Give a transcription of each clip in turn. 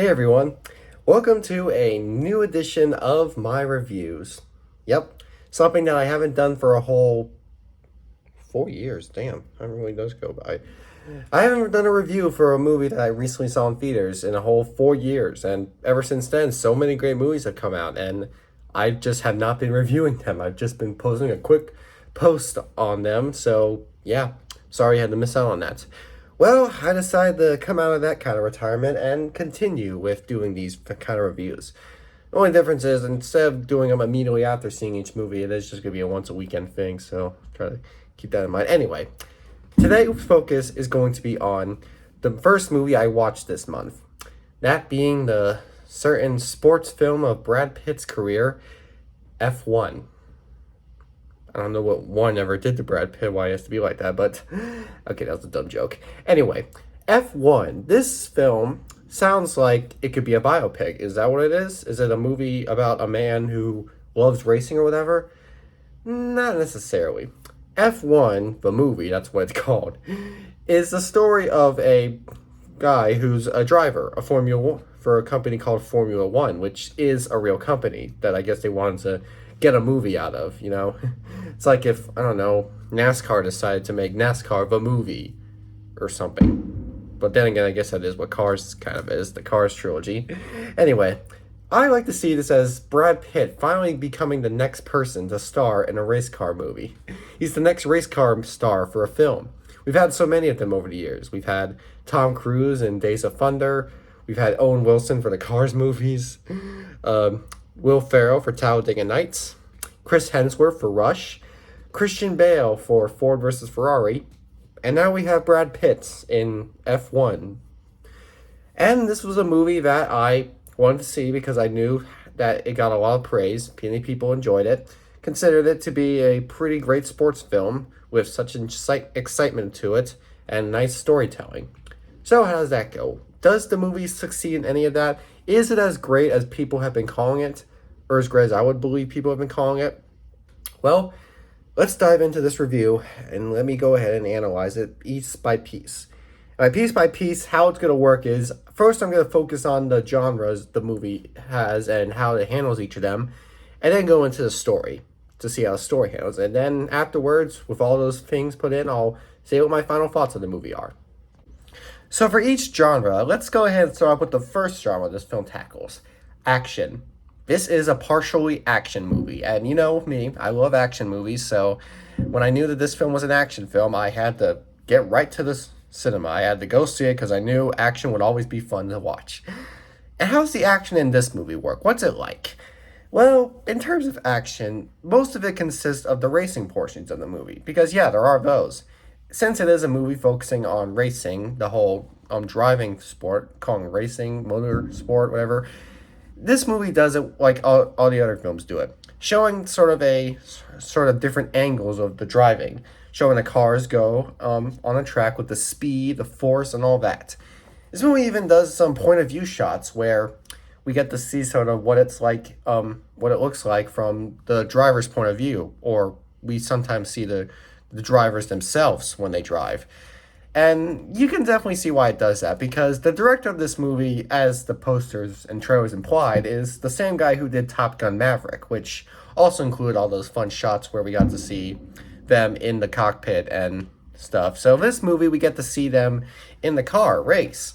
Hey everyone, welcome to a new edition of my reviews. Yep, something that I haven't done for a whole 4 years. Damn, how really does go by. I haven't done a review for a movie that I recently saw in theaters in a whole 4 years, and ever since then, so many great movies have come out, and I just have not been reviewing them. I've just been posting a quick post on them, so yeah, sorry I had to miss out on that. Well, I decided to come out of that kind of retirement and continue with doing these kind of reviews. The only difference is instead of doing them immediately after seeing each movie, it is just going to be a once a weekend thing, so try to keep that in mind. Anyway, today's focus is going to be on the first movie I watched this month. That being the certain sports film of Brad Pitt's career, F1. I don't know what one ever did to Brad Pitt, why he has to be like that, but okay, that was a dumb joke. Anyway, F1. This film sounds like it could be a biopic. Is that what it is? Is it a movie about a man who loves racing or whatever? Not necessarily. F1, the movie, that's what it's called, is the story of a guy who's a driver, a Formula for a company called Formula One, which is a real company that I guess they wanted to get a movie out of, you know? It's like if, I don't know, NASCAR decided to make NASCAR the movie or something. But then again, I guess that is what Cars kind of is, the Cars trilogy. Anyway, I like to see this as Brad Pitt finally becoming the next person to star in a race car movie. He's the next race car star for a film. We've had so many of them over the years. We've had Tom Cruise in Days of Thunder. We've had Owen Wilson for the Cars movies. Will Ferrell for Talladega Nights. Chris Hemsworth for Rush. Christian Bale for Ford versus Ferrari. And now we have Brad Pitt in F1. And this was a movie that I wanted to see because I knew that it got a lot of praise. Many people enjoyed it. Considered it to be a pretty great sports film with such excitement to it and nice storytelling. So how does that go? Does the movie succeed in any of that? Is it as great as people have been calling it? Or as great as I would believe people have been calling it? Well, let's dive into this review and let me go ahead and analyze it piece by piece. By piece, how it's going to work is, first I'm going to focus on the genres the movie has and how it handles each of them, and then go into the story to see how the story handles. And then afterwards, with all those things put in, I'll say what my final thoughts of the movie are. So for each genre, let's go ahead and start off with the first genre this film tackles, action. This is a partially action movie, and you know me, I love action movies, so when I knew that this film was an action film, I had to get right to the cinema. I had to go see it because I knew action would always be fun to watch. And how's the action in this movie work? What's it like? Well, in terms of action, most of it consists of the racing portions of the movie, because yeah, there are those. Since it is a movie focusing on racing, the whole driving sport, calling it racing, motor sport, whatever, this movie does it like all the other films do it, showing sort of different angles of the driving, showing the cars go on a track with the speed, the force, and all that. This movie even does some point of view shots where we get to see sort of what it's like, what it looks like from the driver's point of view, or we sometimes see the drivers themselves when they drive. And you can definitely see why it does that, because the director of this movie, as the posters and trailers implied, is the same guy who did Top Gun Maverick, which also included all those fun shots where we got to see them in the cockpit and stuff. So this movie, we get to see them in the car race,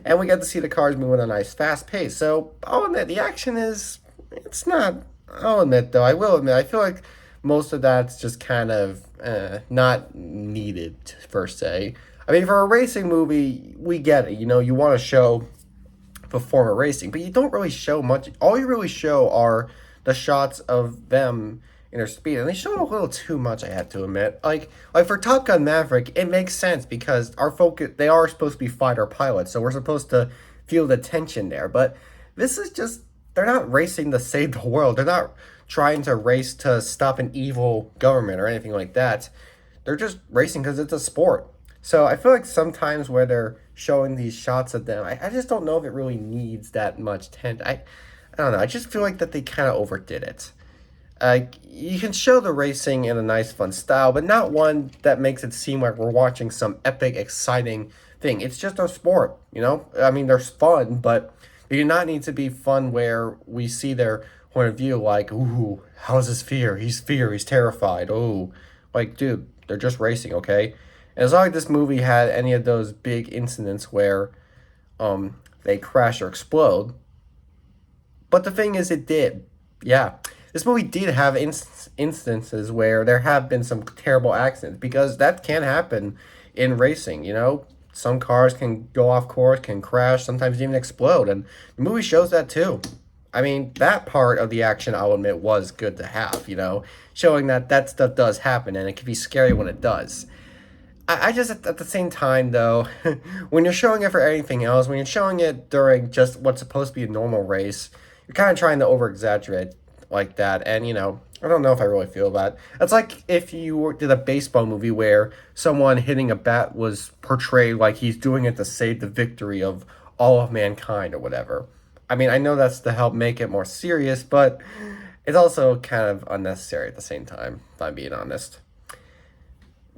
and we get to see the cars move at a nice fast pace. So I'll admit, the action it's not, I will admit, I feel like most of that's just kind of not needed, per se. I mean, for a racing movie, we get it. You know, you want to show performer racing, but you don't really show much. All you really show are the shots of them in their speed, and they show a little too much, I have to admit. Like for Top Gun Maverick, it makes sense because our focus, they are supposed to be fighter pilots, so we're supposed to feel the tension there. But this is just, they're not racing to save the world. They're not trying to race to stop an evil government or anything like that. They're just racing because it's a sport. So I feel like sometimes where they're showing these shots of them, I just don't know if it really needs that much tension. I don't know. I just feel like that they kind of overdid it. You can show the racing in a nice, fun style, but not one that makes it seem like we're watching some epic, exciting thing. It's just a sport, you know? I mean, they're fun, but They do not need to be fun where we see their point of view like, ooh, how's his fear? He's terrified. Oh, like, dude, they're just racing, okay? And it's not like this movie had any of those big incidents where they crash or explode. But the thing is, it did. Yeah. This movie did have instances where there have been some terrible accidents because that can happen in racing, you know? Some cars can go off course, can crash, sometimes even explode, and the movie shows that too. I mean, that part of the action, I'll admit, was good to have, you know? Showing that that stuff does happen and it can be scary when it does. I just at the same time though, when you're showing it for anything else, when you're showing it during just what's supposed to be a normal race, you're kind of trying to over exaggerate like that. And you know, I don't know if I really feel that. It's like if did a baseball movie where someone hitting a bat was portrayed like he's doing it to save the victory of all of mankind or whatever. I mean, I know that's to help make it more serious, but it's also kind of unnecessary at the same time, if I'm being honest.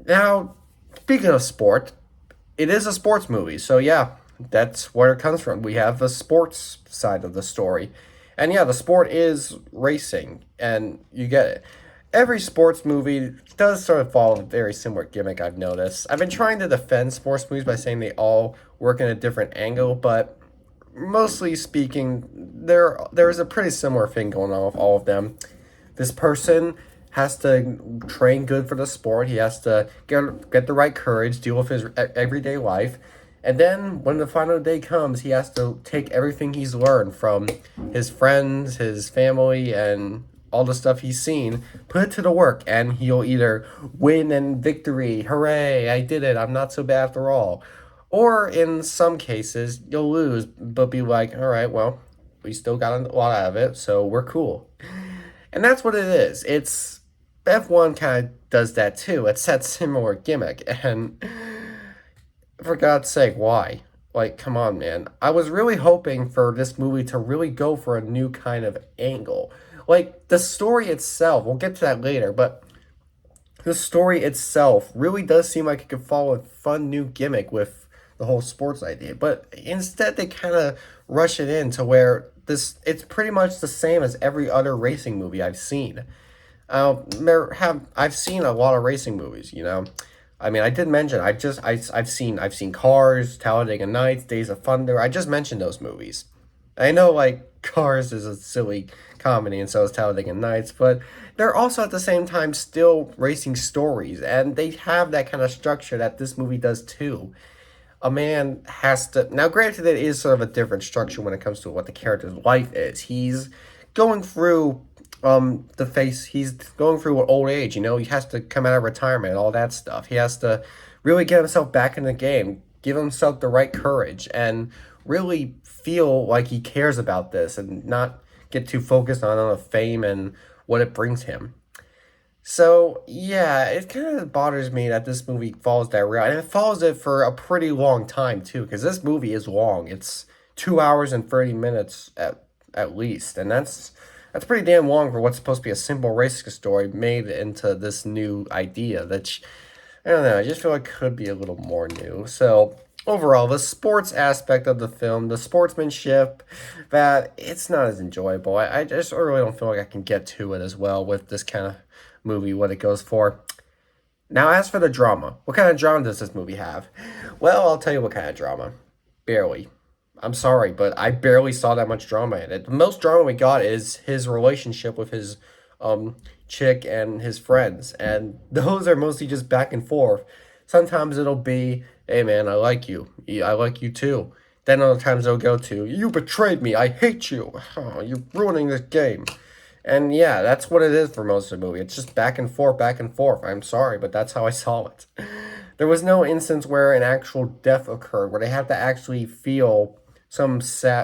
Now, speaking of sport, it is a sports movie, so yeah, that's where it comes from. We have the sports side of the story. And yeah, the sport is racing, and you get it. Every sports movie does sort of follow a very similar gimmick, I've noticed. I've been trying to defend sports movies by saying they all work in a different angle, but mostly speaking, there is a pretty similar thing going on with all of them. This person has to train good for the sport. He has to get the right courage, deal with his everyday life. And then when the final day comes, he has to take everything he's learned from his friends, his family, and all the stuff he's seen, put it to the work, and he'll either win and victory, hooray, I did it, I'm not so bad after all. Or in some cases, you'll lose, but be like, all right, well, we still got a lot out of it, so we're cool. And that's what it is. It's F1 kind of does that too. It's that similar gimmick. And for God's sake, why? Like, come on, man. I was really hoping for this movie to really go for a new kind of angle. Like, the story itself, we'll get to that later, but the story itself really does seem like it could follow a fun new gimmick with the whole sports idea. But instead, they kind of rush it in to where it's pretty much the same as every other racing movie I've seen. I've seen a lot of racing movies, you know. I mean, I did mention I've seen Cars, Talladega Nights, Days of Thunder. I just mentioned those movies. I know like Cars is a silly comedy and so is Talladega Nights, but they're also at the same time still racing stories, and they have that kind of structure that this movie does too. A man has to now. Granted, it is sort of a different structure when it comes to what the character's life is. He's going through he's going through old age, you know, he has to come out of retirement and all that stuff. He has to really get himself back in the game, give himself the right courage, and really feel like he cares about this and not get too focused on the fame and what it brings him. So yeah, it kind of bothers me that this movie follows that route, and it follows it for a pretty long time too, because this movie is long. It's 2 hours and 30 minutes at least, and that's pretty damn long for what's supposed to be a simple racing story made into this new idea that I don't know, I just feel like could be a little more new. So overall, the sports aspect of the film, the sportsmanship, that it's not as enjoyable. I just really don't feel like I can get to it as well with this kind of movie, what it goes for. Now, as for the drama, what kind of drama does this movie have? Well, I'll tell you what kind of drama. Barely. I'm sorry, but I barely saw that much drama in it. The most drama we got is his relationship with his chick and his friends, and those are mostly just back and forth. Sometimes it'll be, hey man, I like you. I like you too. Then other times it'll go to, you betrayed me. I hate you. Oh, you're ruining this game. And yeah, that's what it is for most of the movie. It's just back and forth, back and forth. I'm sorry, but that's how I saw it. There was no instance where an actual death occurred, where they had to actually feel some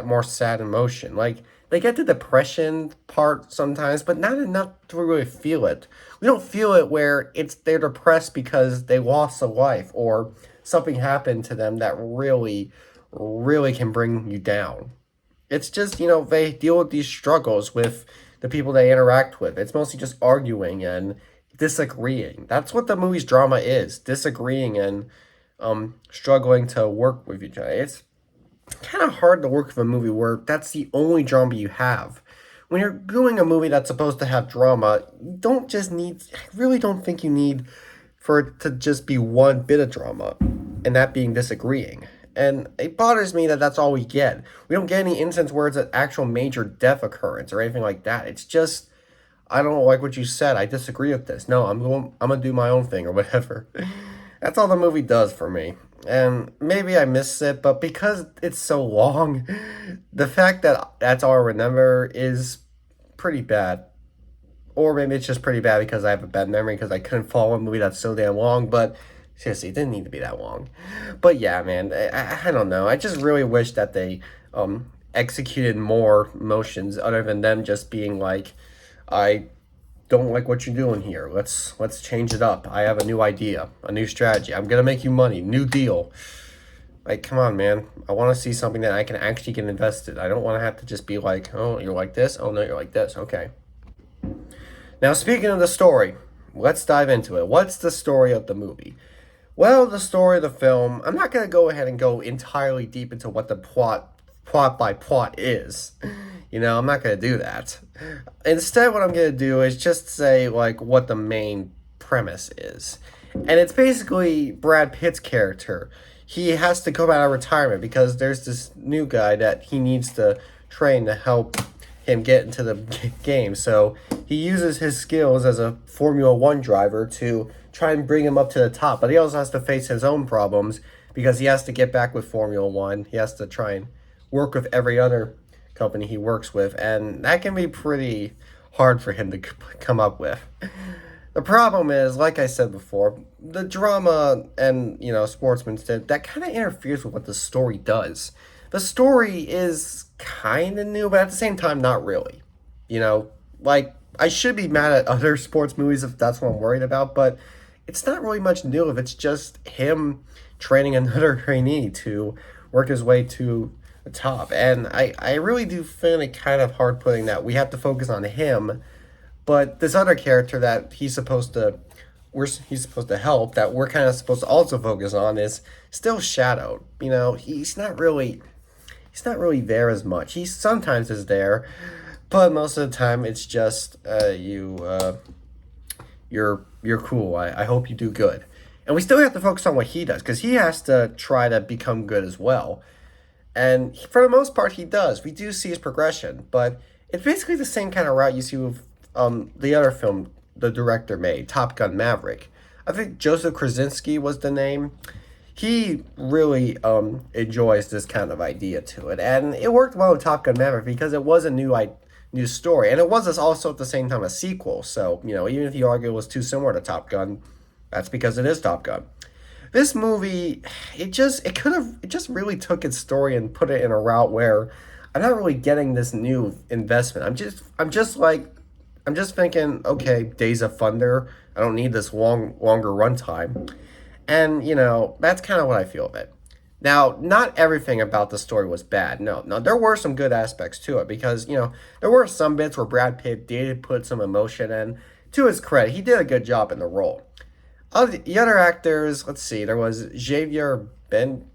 more sad emotion. Like, they get the depression part sometimes, but not enough to really feel it. We don't feel it where they're depressed because they lost a life or something happened to them that really, really can bring you down. It's just, you know, they deal with these struggles with the people they interact with. It's mostly just arguing and disagreeing. That's what the movie's drama is, disagreeing and struggling to work with each other. kind of hard to work with a movie where that's the only drama you have. When you're doing a movie that's supposed to have drama, you don't just need, I really don't think you need for it to just be one bit of drama, and that being disagreeing. And it bothers me that that's all we get. We don't get any instance where it's an actual major death occurrence or anything like that. It's just, I don't like what you said. I disagree with this. No, I'm gonna do my own thing or whatever. That's all the movie does for me. And maybe I missed it, but because it's so long, the fact that that's all I remember is pretty bad. Or maybe it's just pretty bad because I have a bad memory because I couldn't follow a movie that's so damn long. But seriously, it didn't need to be that long. But yeah, man, I don't know. I just really wish that they executed more motions other than them just being like, I don't like what you're doing here. Let's change it up. I have a new idea, a new strategy. I'm gonna make you money. New deal. Like, come on, man. I want to see something that I can actually get invested. I don't want to have to just be like, oh, you're like this. Oh no, you're like this. Okay. Now, speaking of the story, let's dive into it. What's the story of the movie? Well, the story of the film, I'm not going to go ahead and go entirely deep into what the plot by plot is. I'm not going to do that. Instead, what I'm going to do is just say, like, what the main premise is. And it's basically Brad Pitt's character. He has to come out of retirement because there's this new guy that he needs to train to help him get into the game. So he uses his skills as a Formula One driver to try and bring him up to the top. But he also has to face his own problems because he has to get back with Formula One. He has to try and work with every other company he works with. And that can be pretty hard for him to come up with. The problem is, like I said before, the drama and, sportsmanship, that kind of interferes with what the story does. The story is kind of new, but at the same time, not really. Like, I should be mad at other sports movies if that's what I'm worried about, but it's not really much new if it's just him training another trainee to work his way to the top. And I really do find it kind of hard putting that we have to focus on him, but this other character that he's supposed to help, that we're kind of supposed to also focus on, is still shadowed. He's not really there as much. He sometimes is there, but most of the time it's just you're cool. I hope you do good. And we still have to focus on what he does because he has to try to become good as well. And for the most part, he does. We do see his progression, but it's basically the same kind of route you see with the other film the director made, Top Gun Maverick. I think Joseph Krasinski was the name. He really enjoys this kind of idea to it, and it worked well with Top Gun Maverick because it was a new story, and it was also at the same time a sequel. So even if you argue it was too similar to Top Gun, that's because it is Top Gun. This movie, it just really took its story and put it in a route where I'm not really getting this new investment. I'm just thinking, okay, Days of Thunder. I don't need this longer runtime. And, that's kind of what I feel of it. Now, not everything about the story was bad. No, there were some good aspects to it because, there were some bits where Brad Pitt did put some emotion in. To his credit, he did a good job in the role. Of the other actors, let's see, there was Benjamin.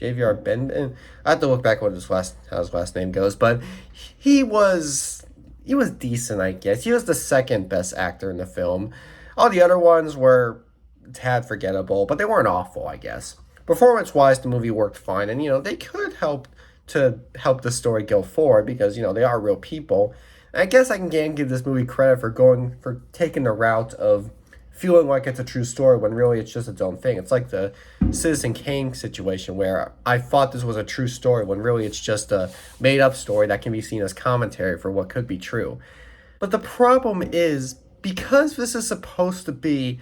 Javier Ben. I have to look back what how his last name goes, but he was decent, I guess. He was the second best actor in the film. All the other ones were a tad forgettable, but they weren't awful, I guess. Performance-wise, the movie worked fine, and they could help the story go forward because they are real people. And I guess I can give this movie credit for taking the route of feeling like it's a true story when really it's just its own thing. It's like the Citizen Kane situation where I thought this was a true story when really it's just a made-up story that can be seen as commentary for what could be true. But the problem is, because this is supposed to be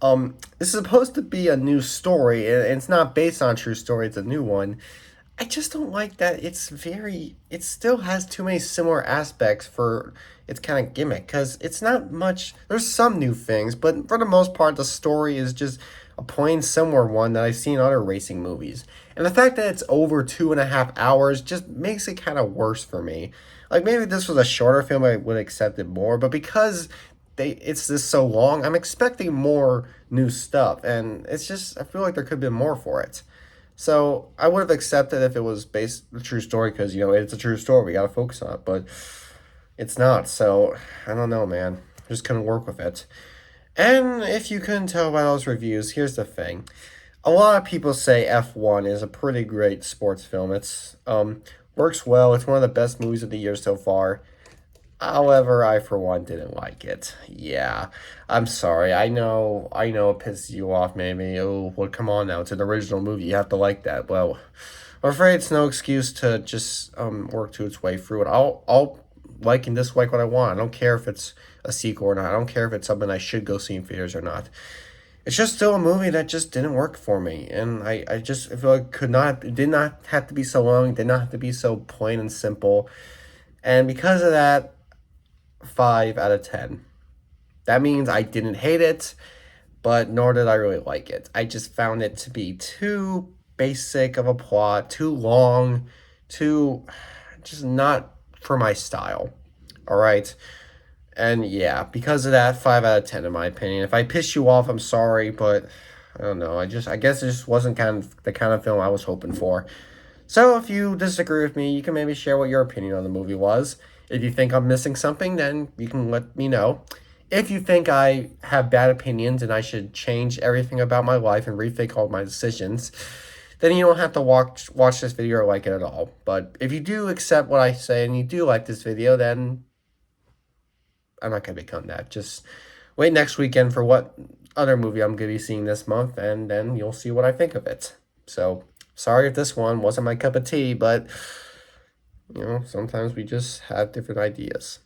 a new story and it's not based on a true story, it's a new one. I just don't like that it still has too many similar aspects for its kind of gimmick, because it's not much, there's some new things, but for the most part, the story is just a plain similar one that I've seen in other racing movies. And the fact that it's over 2.5 hours just makes it kind of worse for me. Like, maybe if this was a shorter film, I would accept it more, but because it's just so long, I'm expecting more new stuff, and it's just, I feel like there could be more for it. So I would have accepted if it was based on a true story because, it's a true story. We got to focus on it. But it's not. So I don't know, man. Just couldn't work with it. And if you couldn't tell by those reviews, here's the thing. A lot of people say F1 is a pretty great sports film. It's works well. It's one of the best movies of the year so far. However, I for one didn't like it. Yeah, I'm sorry. I know it pisses you off maybe. Oh, well, come on now. It's an original movie. You have to like that. Well, I'm afraid it's no excuse to just work to its way through it. I'll like and dislike what I want. I don't care if it's a sequel or not. I don't care if it's something I should go see in theaters or not. It's just still a movie that just didn't work for me, and I just feel like it did not have to be so long, did not have to be so plain and simple, and because of that, 5 out of 10. That means I didn't hate it, but nor did I really like it. I just found it to be too basic of a plot, too long, too just not for my style. All right. And yeah, because of that, 5 out of 10 in my opinion. If I pissed you off, I'm sorry, but I don't know. I guess it just wasn't kind of the kind of film I was hoping for. So if you disagree with me, you can maybe share what your opinion on the movie was. If you think I'm missing something, then you can let me know. If you think I have bad opinions and I should change everything about my life and rethink all my decisions, then you don't have to watch this video or like it at all. But if you do accept what I say and you do like this video, then I'm not gonna become that. Just wait next weekend for what other movie I'm gonna be seeing this month, and then you'll see what I think of it. So sorry if this one wasn't my cup of tea, but sometimes we just have different ideas.